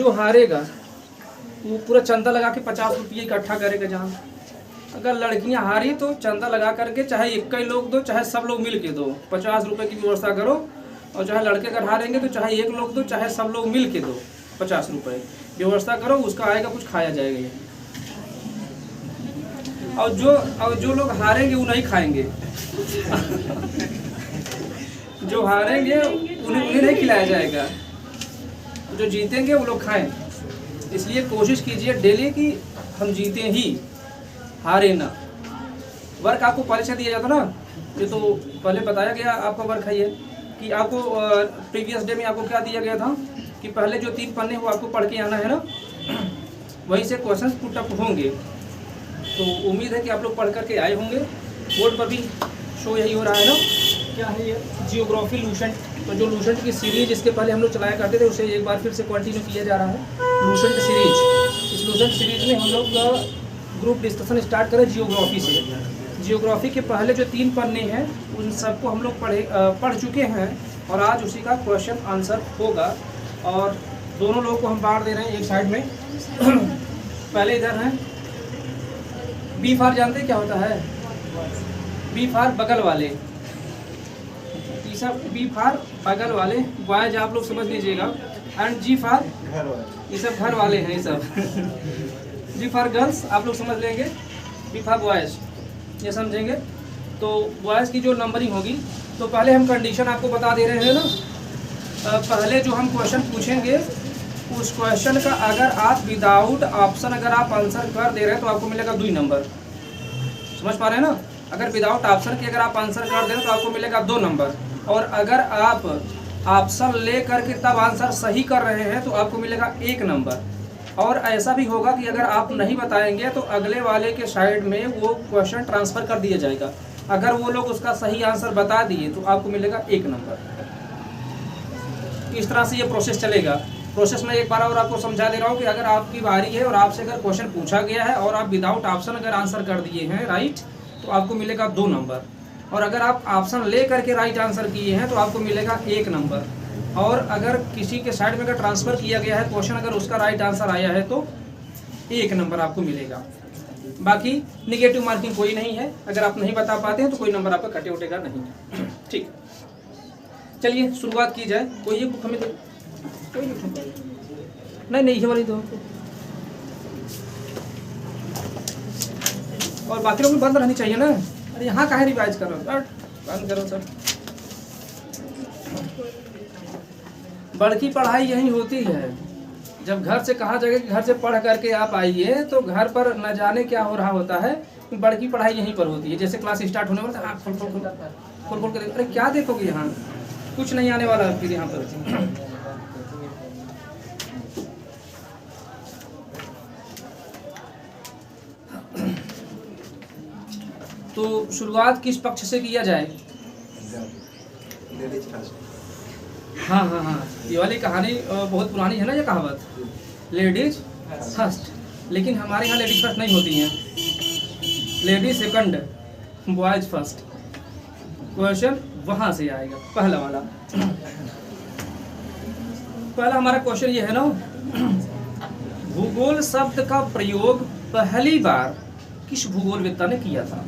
जो हारेगा वो पूरा चंदा लगा के 50 रुपये इकट्ठा करेगा। जहाँ अगर लड़कियां हारी तो चंदा लगा करके चाहे एक ही लोग दो चाहे सब लोग मिल के दो, 50 रुपये की व्यवस्था करो। और चाहे लड़के अगर हारेंगे तो चाहे एक लोग दो चाहे सब लोग मिल के दो, 50 रुपये व्यवस्था करो, उसका आएगा कुछ खाया जाएगा ये। और जो लोग हारेंगे वो नहीं खाएंगे जो हारेंगे उन्हें नहीं खिलाया जाएगा, जो जीतेंगे वो लोग खाएं। इसलिए कोशिश कीजिए डेली कि हम जीते ही, हारे ना। वर्क आपको पहले से दिया जाता ना, ये तो पहले बताया गया आपका वर्क है ये कि आपको प्रीवियस डे में आपको क्या दिया गया था कि पहले जो 3 पन्ने वो आपको पढ़ के आना है ना, वहीं से क्वेश्चंस पुट अप होंगे। तो उम्मीद है कि आप लोग पढ़ करके आए होंगे। बोर्ड पर भी शो यही हो रहा है ना, क्या है ये, जियोग्राफी लूसेंट। तो जो लूसेंट की सीरीज इसके पहले हम लोग चलाया करते थे उसे एक बार फिर से कंटिन्यू किया जा रहा है, लूसेंट सीरीज। इस लूसेंट सीरीज में हम लोग का ग्रुप डिस्कशन स्टार्ट करें जियोग्राफी से। जियोग्राफी के पहले जो 3 पन्ने हैं उन सबको हम लोग पढ़ चुके हैं और आज उसी का क्वेश्चन आंसर होगा। और दोनों लोगों को हम बांट दे रहे हैं एक साइड में पहले इधर हैं बी फार, जानते क्या होता है? बी फार बगल वाले, सब बी फार बगल वाले बॉयज आप लोग समझ लीजिएगा, एंड जी फार ये सब घर वाले हैं ये सब जी फार गर्ल्स आप लोग समझ लेंगे, बी फार बॉयज ये समझेंगे। तो बॉयज़ की जो नंबरिंग होगी, तो पहले हम कंडीशन आपको बता दे रहे हैं ना। पहले जो हम क्वेश्चन पूछेंगे उस क्वेश्चन का अगर आप विदाउट ऑप्शन अगर आप आंसर कर दे रहे हैं तो आपको मिलेगा 2 नंबर। समझ पा रहे हैं ना? अगर विदाउट ऑप्शन के अगर आप आंसर कर दे रहे हैं तो आपको मिलेगा 2 नंबर। और अगर आप ऑप्शन ले करके तब आंसर सही कर रहे हैं तो आपको मिलेगा 1 नंबर। और ऐसा भी होगा कि अगर आप नहीं बताएंगे तो अगले वाले के साइड में वो क्वेश्चन ट्रांसफ़र कर दिया जाएगा। अगर वो लोग उसका सही आंसर बता दिए तो आपको मिलेगा 1 नंबर। इस तरह से ये प्रोसेस चलेगा। प्रोसेस में एक बार और आपको समझा दे रहा हूँ कि अगर आपकी बारी है और आपसे अगर क्वेश्चन पूछा गया है और आप विदाउट ऑप्शन अगर आंसर कर दिए हैं राइट, तो आपको मिलेगा 2 नंबर। और अगर आप ऑप्शन ले करके राइट आंसर किए हैं तो आपको मिलेगा 1 नंबर। और अगर किसी के साइड में अगर ट्रांसफ़र किया गया है क्वेश्चन, अगर उसका राइट आंसर आया है तो 1 नंबर आपको मिलेगा। बाकी निगेटिव मार्किंग कोई नहीं है, अगर आप नहीं बता पाते हैं तो कोई नंबर आपका कटे उठेगा नहीं। ठीक, चलिए शुरुआत की जाए। कोई एक बुक हमें कोई नहीं ये वाली दो, और बाकी लोग बंद रहनी चाहिए ना। अरे यहाँ काहे रिवाइज करो, बंद करो सब। बड़की पढ़ाई यही होती है। जब घर से कहा जाएगा कि घर से पढ़ करके आप आइए तो घर पर न जाने क्या हो रहा होता है। बड़की पढ़ाई यहीं पर होती है। जैसे क्लास स्टार्ट होने वाला है, खोल खोल कर, अरे क्या देखोगे यहाँ, कुछ नहीं आने वाला फिर यहाँ पर। तो शुरुआत किस पक्ष से किया जाए? हाँ हाँ हाँ, ये वाली कहानी बहुत पुरानी है ना ये कहावत, लेडीज फर्स्ट। लेकिन हमारे यहाँ लेडीज फर्स्ट नहीं होती हैं, ladies second boys first. Question वहाँ से आएगा पहला वाला। पहला हमारा क्वेश्चन ये है ना, भूगोल शब्द का प्रयोग पहली बार किस भूगोलवेत्ता ने किया था?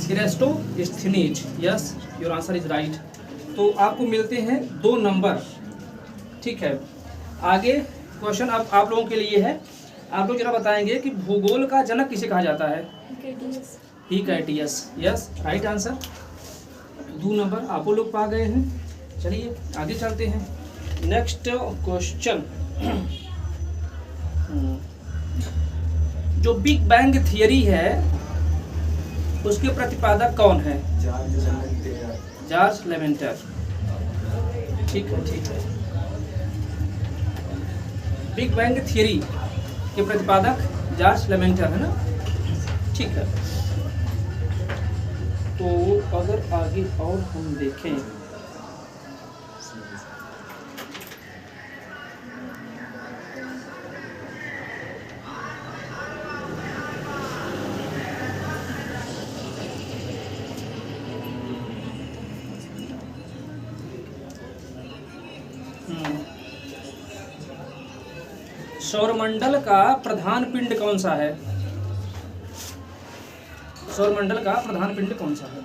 Eratosthenes. Yes, your answer is right. तो आपको मिलते हैं 2 नंबर। ठीक है, आगे क्वेश्चन अब आप लोगों के लिए है। आप लोग जरा बताएंगे कि भूगोल का जनक किसे कहा जाता है? हिकैटियस। Yes, right answer. 2 नंबर आप लोग पा गए हैं। चलिए आगे चलते हैं। नेक्स्ट क्वेश्चन, जो बिग बैंग थियरी है उसके प्रतिपादक कौन है? जॉर्ज लेवेंटर। ठीक है, ठीक है। बिग बैंग थियरी के प्रतिपादक जॉर्ज लेवेंटर है ना? ठीक है। तो अगर आगे और हम देखें, सौरमंडल का प्रधान पिंड कौन सा है? सौरमंडल का प्रधान पिंड कौन सा है?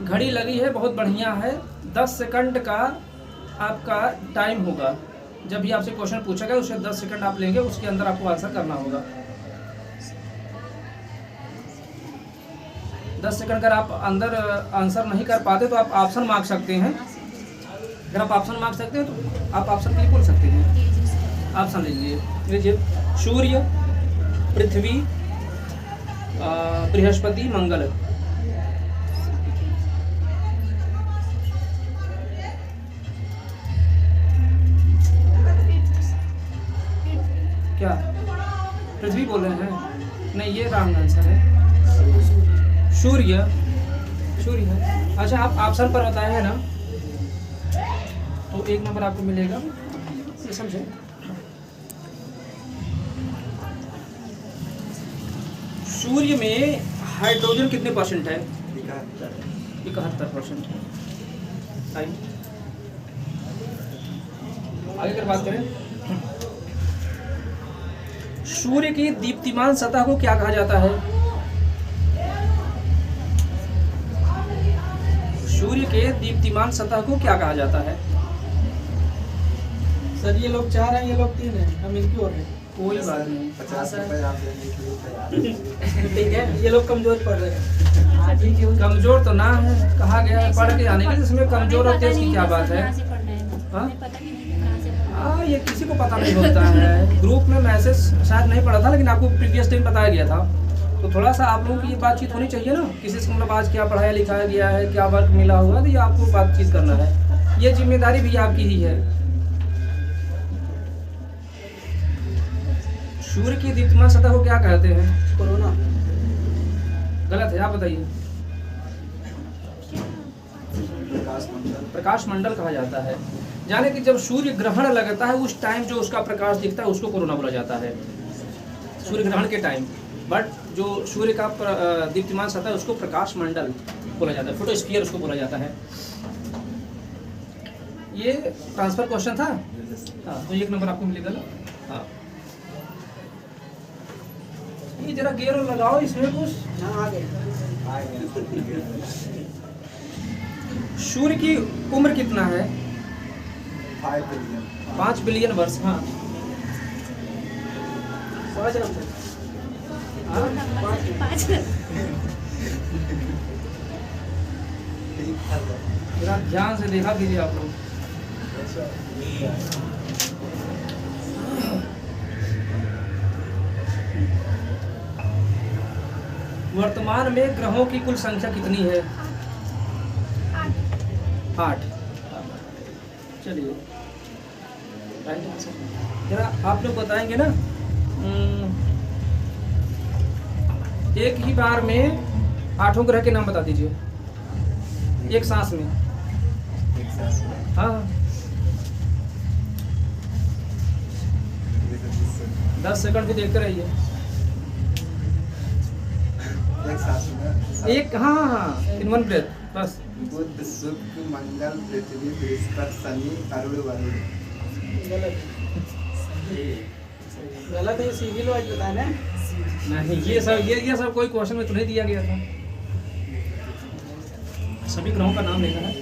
घड़ी लगी है, बहुत बढ़िया है। 10 सेकंड का आपका टाइम होगा। जब भी आपसे क्वेश्चन पूछा गया उससे 10 सेकंड आप लेंगे, उसके अंदर आपको आंसर करना होगा। 10 सेकंड अगर आप अंदर आंसर नहीं कर पाते तो आप ऑप्शन मांग सकते हैं। अगर आप ऑप्शन मांग सकते हैं तो आप ऑप्शन भी बोल सकते हैं। ऑप्शन लीजिए, सूर्य, पृथ्वी, बृहस्पति, मंगल। क्या पृथ्वी बोल रहे हैं? नहीं, ये रॉन्ग आंसर है। सूर्य, सूर्य है। अच्छा, आप ऑप्शन पर बताए हैं ना, तो 1 नंबर आपको मिलेगा, ये समझे। सूर्य में हाइड्रोजन कितने परसेंट है? 71%। आगे अगर बात करें, सूर्य की दीप्तिमान सतह को क्या कहा जाता है? सूर्य के दीप्तिमान सतह को क्या कहा जाता है? सर ये लोग 4 हैं, ये लोग 3 हैं, हम इनकी ओर हैं। कोई बात नहीं, 50 रुपए आप देने के लिए तैयार। ठीक है, ये लोग कमजोर पड़ रहे हैं। कमजोर तो ना है, कहा गया है पढ़ के आने के लिए। इसमें कमजोर और तेज की क्या बात है? हाँ, ये किसी को पता नहीं होता है। ग्रुप में मैसेज शायद नहीं पढ़ा था, लेकिन आपको प्रीवियस टाइम बताया गया था। तो थोड़ा सा आप लोगों की ये बातचीत होनी चाहिए ना, किसी से मतलब आज क्या पढ़ाया लिखाया गया है, क्या वर्क मिला हुआ, तो ये आपको बातचीत करना है। ये जिम्मेदारी भी आपकी ही है। सूर्य की दीप्तिमान सतह को क्या कहते हैं? कोरोना। गलत है, आप बताइए। प्रकाश मंडल कहा जाता है। जाने कि जब सूर्य ग्रहण लगता है उस टाइम जो उसका प्रकाश दिखता है उसको कोरोना बोला जाता है, सूर्य ग्रहण के टाइम। बट जो सूर्य का दीप्तिमान सतह है उसको प्रकाश मंडल बोला जाता है, फोटोस्फीयर उसको बोला जाता है। ये ट्रांसफर क्वेश्चन था। हाँ, तो 1 नंबर आपको मिलेगा ना। हाँ, ये जरा गेयर लगाओ इसमें कुछ। हाँ, आ गए। सूर्य की उम्र कितना है? 5 बिलियन। 5 बिलियन वर्ष। हाँ, 5 नंबर। जरा ध्यान से देखा कीजिए आप लोग। वर्तमान में ग्रहों की कुल संख्या कितनी है? 8। चलिए, जरा आप लोग बताएंगे ना। एक ही बार में 8 ग्रह के नाम बता दीजिए, एक सांस में। हाँ, 10 सेकंड भी देखते रहिए। एक, हाँ हाँ हाँ, इन 1 ब्रेथ बस। बुध, शुक्र, मंगल, पृथ्वी, बृहस्पति, शनि, अरुण, वरुण। गलत है, सिविल वाइज बताया ना। नहीं, ये सब कोई क्वेश्चन में तो नहीं दिया गया था। सभी ग्रहों का नाम लेना है।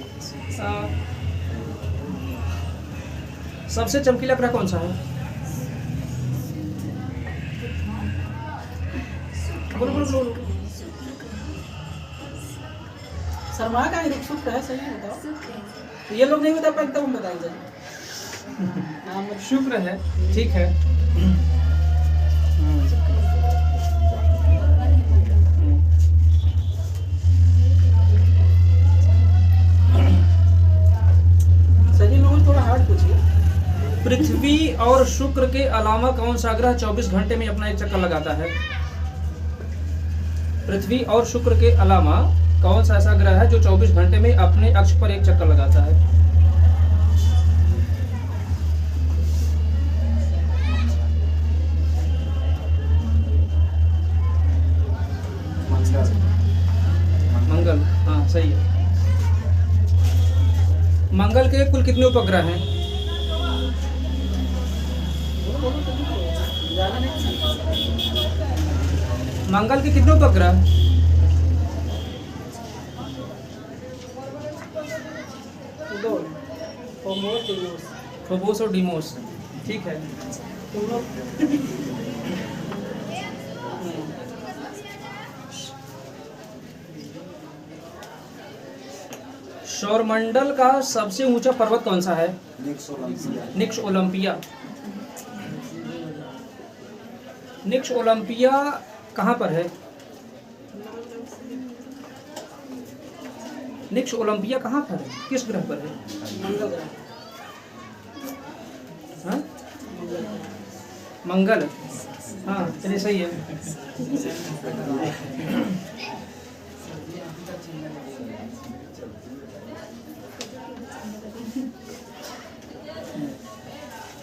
सबसे चमकीला ग्रह कौन सा है? बोलो बोलो बोलो। शर्मा का ही शुक्र है, सही है, बताओ। ये लोग नहीं बता पाए तब हम बताएंगे। नाम शुक्र है, ठीक है। सही लोग थोड़ा हार्ड पूछिए। पृथ्वी और शुक्र के अलावा कौन सा ग्रह 24 घंटे में अपना एक चक्कर लगाता है? पृथ्वी और शुक्र के अलावा कौन सा ऐसा ग्रह है जो 24 घंटे में अपने अक्ष पर एक चक्कर लगाता है? मंगल। हाँ, सही है। मंगल के कुल कितने उपग्रह हैं? जाना नहीं। मंगल के कितने उपग्रह? दो, फोमोस, डीमोस। फोबोस और डीमोस। ठीक है। तुम लोग सौरमंडल का सबसे ऊंचा पर्वत कौन सा है? निक्स ओलंपिया। निक्स ओलंपिया कहाँ पर है? निक्स ओलंपिया कहाँ पर है? किस ग्रह पर है? मंगल ग्रह। हाँ? मंगल। हाँ चलिए सही है।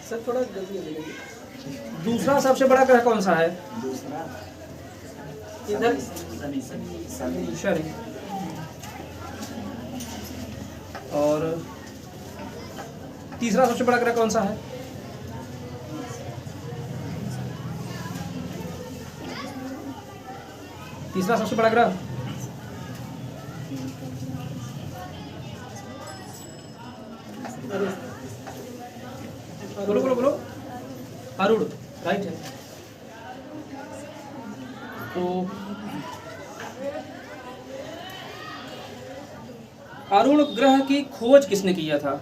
सर थोड़ा जल्दी जल्दी। दूसरा सबसे बड़ा ग्रह कौन सा है? इधर शनि। और तीसरा सबसे बड़ा ग्रह कौन सा है? तीसरा सबसे बड़ा ग्रह बोलो बोलो बोलो। अरुण राइट है। तो अरुण ग्रह की खोज किसने किया था?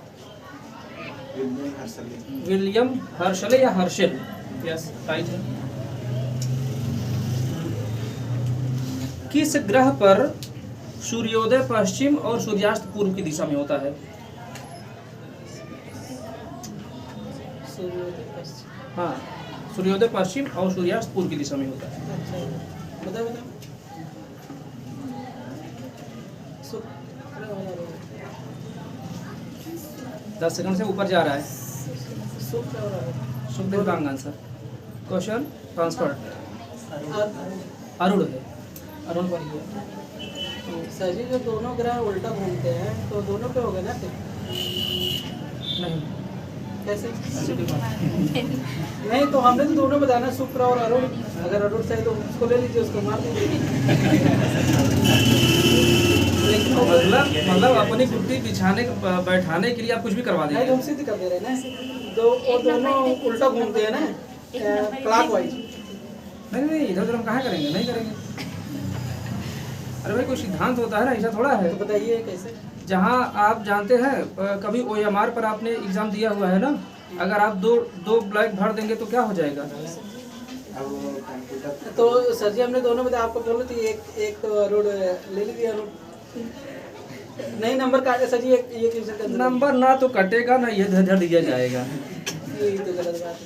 विलियम हर्शले या हर्शल? यस राइट है। किस ग्रह पर सूर्योदय पश्चिम और सूर्यास्त पूर्व की दिशा में होता है? हाँ, सूर्योदय पश्चिम और सूर्यास्त पूर्व की दिशा में होता है। बताओ बताओ। 10 सेकंड से ऊपर जा रहा है। शुक्र सुखदेव का आंसर। Question transfer. अरुण है। अरुण पर ही है। सर जी जो दोनों ग्रह उल्टा घूमते हैं तो दोनों पे हो गए ना फिर? नहीं कैसे? नहीं तो हमने तो दोनों बताना, शुक्र और अरुण। अगर अरुण चाहिए तो उसको ले लीजिए, उसको मार दीजिए। मतलब अपनी कुर्ती बिछाने बैठाने के लिए आप कुछ भी करवा नहीं देंगे। तो हम सीधे कर दे रहे हैं ना। दो और दोनों उल्टा घूमते हैं ना, क्लॉकवाइज। नहीं नहीं इधर उधर हम कहाँ करेंगे? नहीं करेंगे। अरे भाई कोई सिद्धांत होता है ना, ऐसा थोड़ा है। तो बताइए कैसे? जहाँ आप जानते हैं कभी OMR पर आपने एग्जाम दिया हुआ है ना, अगर आप दो ब्लैक भर देंगे तो क्या हो जाएगा? तो सर जी हमने दोनों बताया, आपको बोले थी एक तो अरुण ले लीजिए। अरुण नहीं नंबर काटे सर जी, एक ये क्वेश्चन का नंबर ना तो कटेगा ना ये धर दिया जाएगा। ये तो गलत बात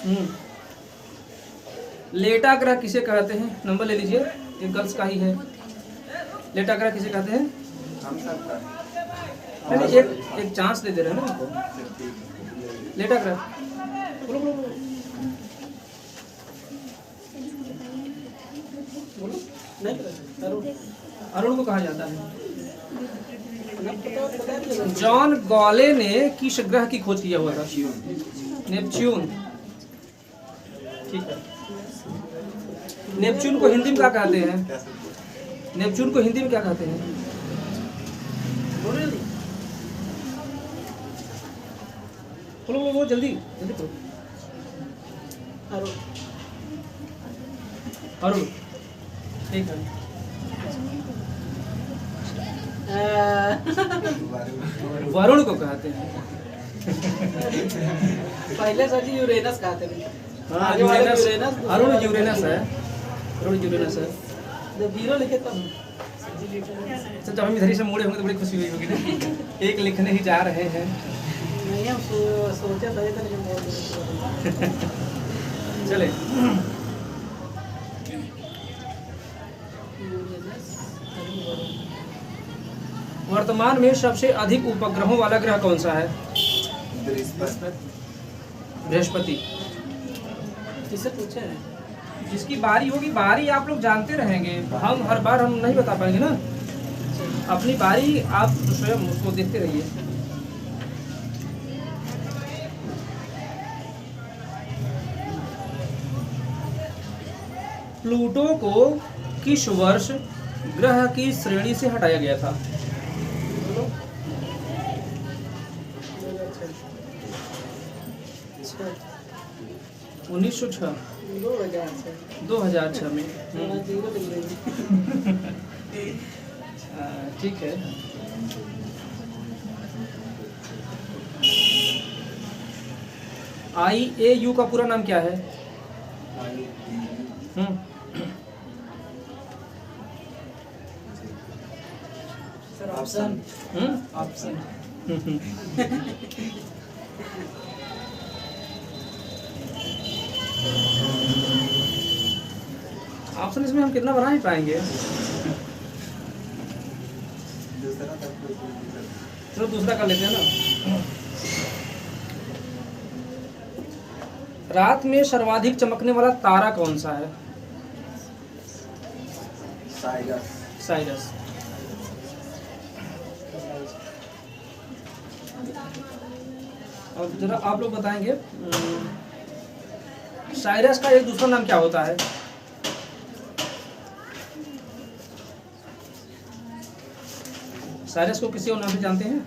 है। लेटा ग्रह किसे कहते हैं? नंबर ले लीजिए, ये गर्ल्स का ही है। लेटा ग्रह किसे कहते हैं? नहीं एक चांस दे दे रहे हैं ना उनको। लेटा ग्रह बोलो बोलो बोलो बोलो। नहीं पता अरुण। अरुण को कहा जाता है। बता दीजिए। जॉन गॉले ने किस ग्रह की खोज किया हुआ था? नेपच्यून। ठीक है। नेपच्यून को हिंदी में क्या कहते हैं? नेपच्यून को हिंदी में क्या कहते हैं? बोलो बोलो बोलो जल्दी जल्दी बोलो। अरुण। अरुण ठीक है। वरुण को कहते हैं। पहले सर जी यूरेनस कहते थे। हाँ यूरेनस। अरुण यूरेनस है। अरुण यूरेनस है। जब जीरो लिखे तब तो जब हम इधर ही से मुड़े होंगे तो बड़ी खुशी हुई होगी ना। एक लिखने ही जा रहे हैं। नहीं हम सोचा था लेकिन बहुत चले वर्तमान में सबसे अधिक उपग्रहों वाला ग्रह कौन सा है? बृहस्पति। किससे पूछे हैं? जिसकी बारी होगी बारी आप लोग जानते रहेंगे, हम हर बार हम नहीं बता पाएंगे ना। अपनी बारी आप स्वयं उसको देखते रहिए। प्लूटो को किस वर्ष ग्रह की श्रेणी से हटाया गया था? 1906 2006 में। ठीक है। IAU का पूरा नाम क्या है? ऑप्शन ऑप्शन ऑप्शन इसमें हम कितना बना ही पाएंगे? चलो दूसरा कर लेते हैं ना। रात में सर्वाधिक चमकने वाला तारा कौन सा है? साइरस। और जरा आप लोग बताएंगे साइरस का एक दूसरा नाम क्या होता है? साइरस को किसी और नाम से जानते हैं?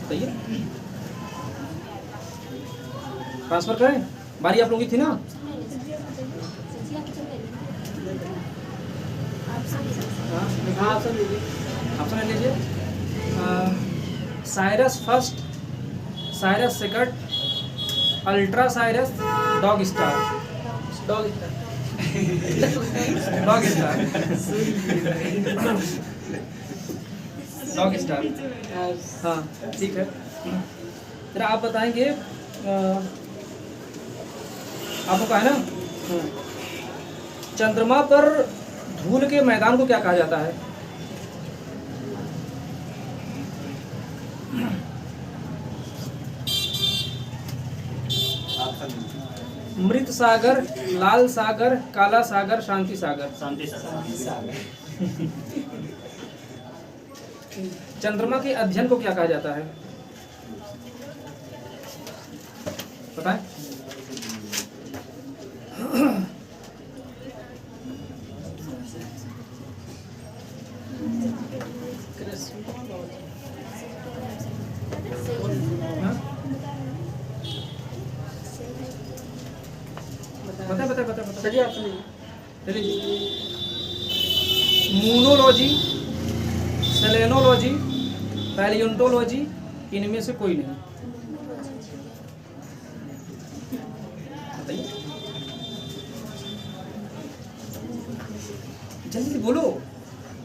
बताइए। ट्रांसफर करें? बारी आप लोगों की थी ना? ऑप्शन ले लीजिए। Cyrus first, Cyrus second, ultra Cyrus, dog star. Dog dog star. Dog star. हाँ ठीक है। जरा आप बताएंगे आपको कहा है ना चंद्रमा पर धूल के मैदान को क्या कहा जाता है? मृत सागर, लाल सागर, काला सागर, शांति सागर। शांति सागर। चंद्रमा के अध्ययन को क्या कहा जाता है? पता है? बता। चलिए आप मूनोलॉजी, सेलेनोलॉजी, पैलियोंटोलॉजी, इनमें से कोई नहीं। बताइए जल्दी बोलो।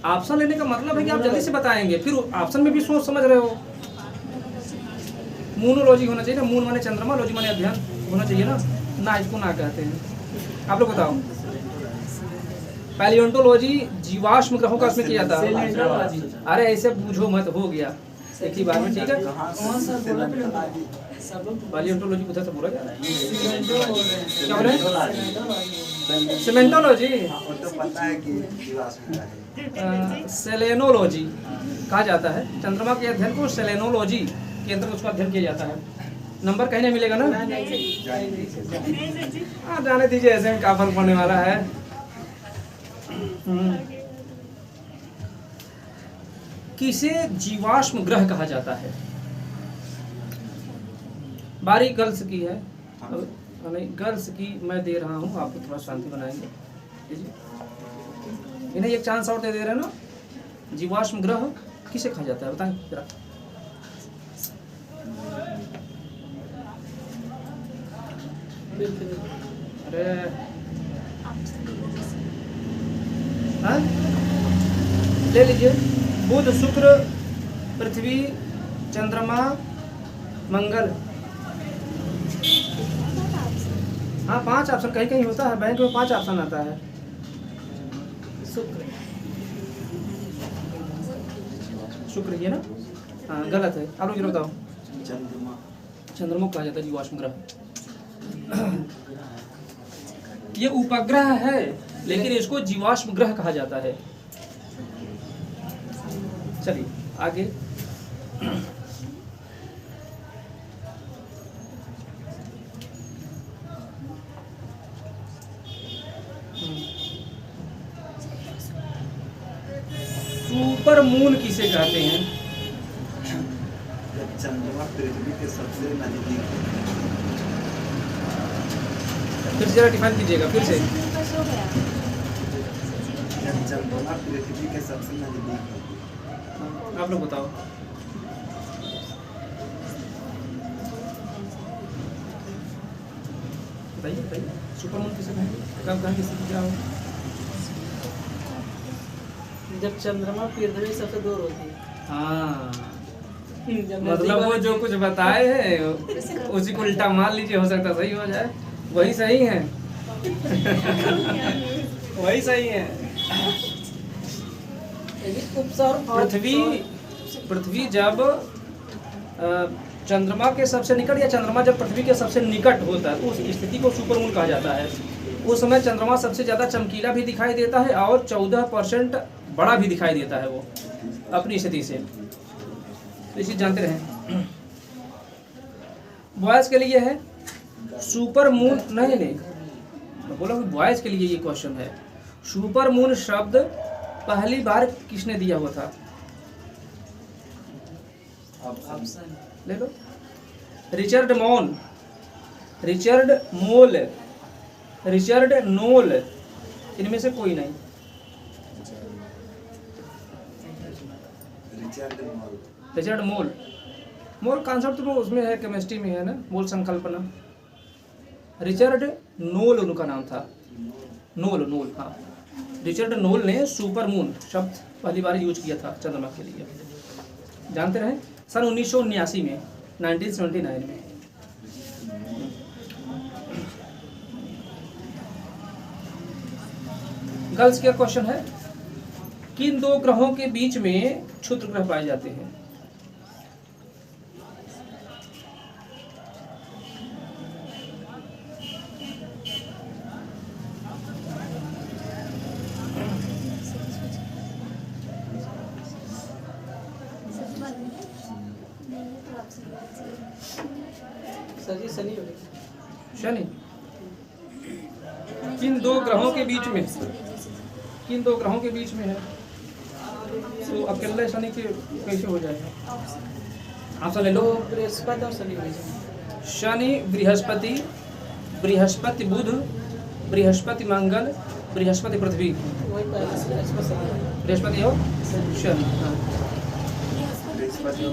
ऑप्शन लेने का मतलब है कि आप जल्दी से बताएंगे, फिर ऑप्शन में भी सोच समझ रहे हो। मूनोलॉजी होना चाहिए ना, मून माने चंद्रमा, लॉजी माने अध्ययन होना चाहिए ना इसको ना कहते हैं। आप लोग बताओ। पैलियोंटोलॉजी जीवाश्म ग्रहों का उसमें किया था। अरे ऐसे बूझो मत, हो गया एक ही बार में। ठीक है। पैलियोंटोलॉजी पूछा था पूरा क्या बोले? सीमेंटोलॉजी, सेलेनोलॉजी कहा जाता है। चंद्रमा के अध्ययन को सेलेनोलॉजी के अंतर्गत उसका अध्ययन किया जाता है। नंबर कहीं नहीं मिलेगा ना? हाँ जाने दीजिए, ऐसे में क्या फर्क पड़ने वाला है। किसे जीवाश्म ग्रह कहा जाता है? बारी गर्ल्स की है। नहीं गर्ल्स की मैं दे रहा हूँ, आपको थोड़ा शांति बनाएंगे। इन्हें एक चांस और दे रहे हैं ना। जीवाश्म ग्रह किसे कहा जाता है बताएं जरा। अरे हाँ ले लीजिए। बुध, शुक्र, पृथ्वी, चंद्रमा, मंगल। हाँ 5 ऑप्शन कहीं कहीं होता है, बैंक में 5 ऑप्शन आता है। शुक्र ये ना? हाँ गलत है। आप लोग बताओ। चंद्रमा को कहा जाता है जीवाश्म ग्रह। ये उपग्रह है, लेकिन इसको जीवाश्म ग्रह कहा जाता है। चलिए आगे। सुपर मून किसे कहते हैं? जब चंद्रमा पृथ्वी के सबसे नजदीक फिर से जरा डिफाइन कीजिएगा फिर से। जब चंद्रमा पृथ्वी के सबसे नजदीक आप लोग बताओ। बताइए बताइए, सुपर मून किसे कहेंगे? कब कहाँ किसी क्या हो? जब चंद्रमा पृथ्वी सबसे दूर होती है। हाँ, जब मतलब वो जो कुछ बताए हैं उसी को उल्टा मान लीजिए, हो सकता सही हो जाए। वही सही है। वही सही है। पृथ्वी जब चंद्रमा के सबसे निकट या चंद्रमा जब पृथ्वी के सबसे निकट होता है उस स्थिति को सुपरमून कहा जाता है। उस समय चंद्रमा सबसे ज़्यादा चमकीला भी दिखाई देता है और 14% बड़ा भी दिखाई देता है वो अपनी स्थिति से। तो इसी जानते रहें। बॉयज़ के लिए है सुपर मून। नहीं मैं बोला बॉयज़ के लिए ये क्वेश्चन है। सुपर मून शब्द पहली बार किसने दिया हुआ था? ले लो। रिचर्ड मोल, रिचर्ड नोल, इनमें से कोई नहीं। रिचर्ड मोल कॉन्सेप्ट तो उसमें है, केमिस्ट्री में है ना, मोल संकल्पना। रिचर्ड नोल उनका नाम था। नोल हाँ, रिचर्ड नोल ने सुपर मून शब्द पहली बार यूज किया था चंद्रमा के लिए। जानते रहे सन 1979 में, 1979 में। गर्ल्स का क्वेश्चन है, किन दो ग्रहों के बीच में क्षुद्र ग्रह पाए जाते हैं? शनि। किन दो ग्रहों के बीच में है? तो अकेले शनि के कैसे हो जाएगा? आप सब ले लो। बृहस्पति और शनि। शनि बृहस्पति, बृहस्पति बुध, बृहस्पति मंगल, बृहस्पति पृथ्वी। बृहस्पति और शनि। बृहस्पति और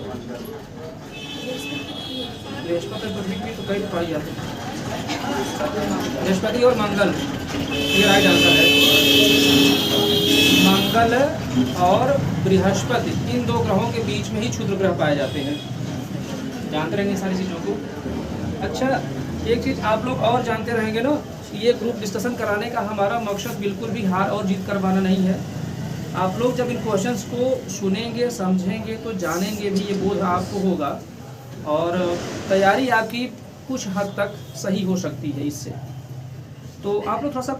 पृथ्वी की तो कई पाई जाती है। बृहस्पति और मंगल, ये राइट आंसर है। मंगल और बृहस्पति इन दो ग्रहों के बीच में ही क्षुद्र ग्रह पाए जाते हैं। जानते रहेंगे सारी चीज़ों को। अच्छा, एक चीज़ आप लोग और जानते रहेंगे ना, ये ग्रुप डिस्कशन कराने का हमारा मकसद बिल्कुल भी हार और जीत करवाना नहीं है। आप लोग जब इन क्वेश्चंस को सुनेंगे, समझेंगे तो जानेंगे भी, ये बोध आपको होगा और तैयारी आपकी कुछ हद तक सही हो सकती है इससे। तो आप लोग थोड़ा सा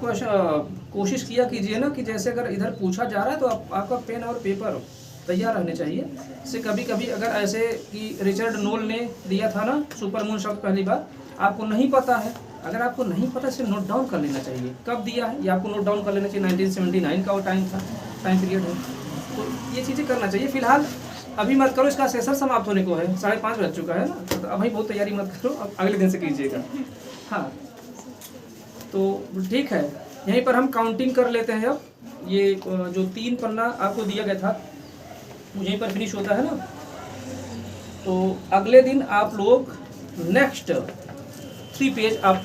कोशिश किया कीजिए ना कि जैसे अगर इधर पूछा जा रहा है तो आपका पेन और पेपर तैयार रहने चाहिए। इससे कभी कभी अगर ऐसे कि रिचर्ड नोल ने दिया था ना सुपर मून शब्द पहली बार, आपको नहीं पता है, अगर आपको नहीं पता इसे नोट डाउन कर लेना चाहिए। कब दिया है ये आपको नोट डाउन कर लेना चाहिए। 1979 का वो टाइम पीरियड है, तो ये चीज़ें करना चाहिए। फिलहाल अभी मत करो, इसका सेशन समाप्त होने को है, 5:30 बज चुका है ना, तो अभी बहुत तैयारी मत करो, अब अगले दिन से कीजिएगा। हाँ, तो ठीक है, यहीं पर हम काउंटिंग कर लेते हैं। अब ये जो 3 पन्ना आपको दिया गया था यहीं पर फिनिश होता है ना, तो अगले दिन आप लोग नेक्स्ट 3 पेज आप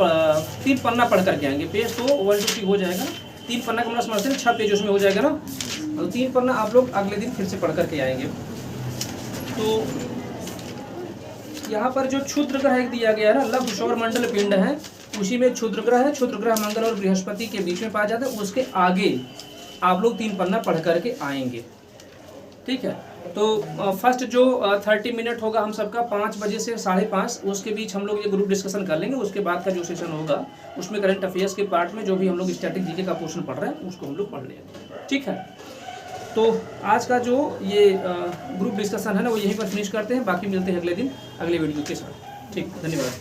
3 पन्ना पढ़ करके आएंगे। पेज तो 1 2 3 हो जाएगा, 3 पन्ना का मतलब समझते हैं 6 पेज उसमें हो जाएगा ना, तो 3 पन्ना आप लोग अगले दिन फिर से पढ़ करके आएंगे। तो यहाँ पर जो क्षुद्र ग्रह दिया गया है ना, लघु सौर मंडल पिंड है, उसी में क्षुद्र ग्रह है। क्षुद्र ग्रह मंगल और बृहस्पति के बीच में पाया जाता है। उसके आगे आप लोग 3 पन्ना पढ़ करके आएंगे, ठीक है। तो फर्स्ट जो 30 मिनट होगा हम सबका 5 बजे से 5:30 उसके बीच हम लोग ये ग्रुप डिस्कशन कर लेंगे। उसके बाद का जो सेशन होगा उसमें करंट अफेयर्स के पार्ट में जो भी हम लोग स्टैटिक जीके का पोर्शन पढ़ रहे हैं उसको हम लोग पढ़ लेंगे, ठीक है। तो आज का जो ये ग्रुप डिस्कशन है ना वो यहीं पर फिनिश करते हैं, बाकी मिलते हैं अगले दिन अगले वीडियो के साथ। ठीक, धन्यवाद।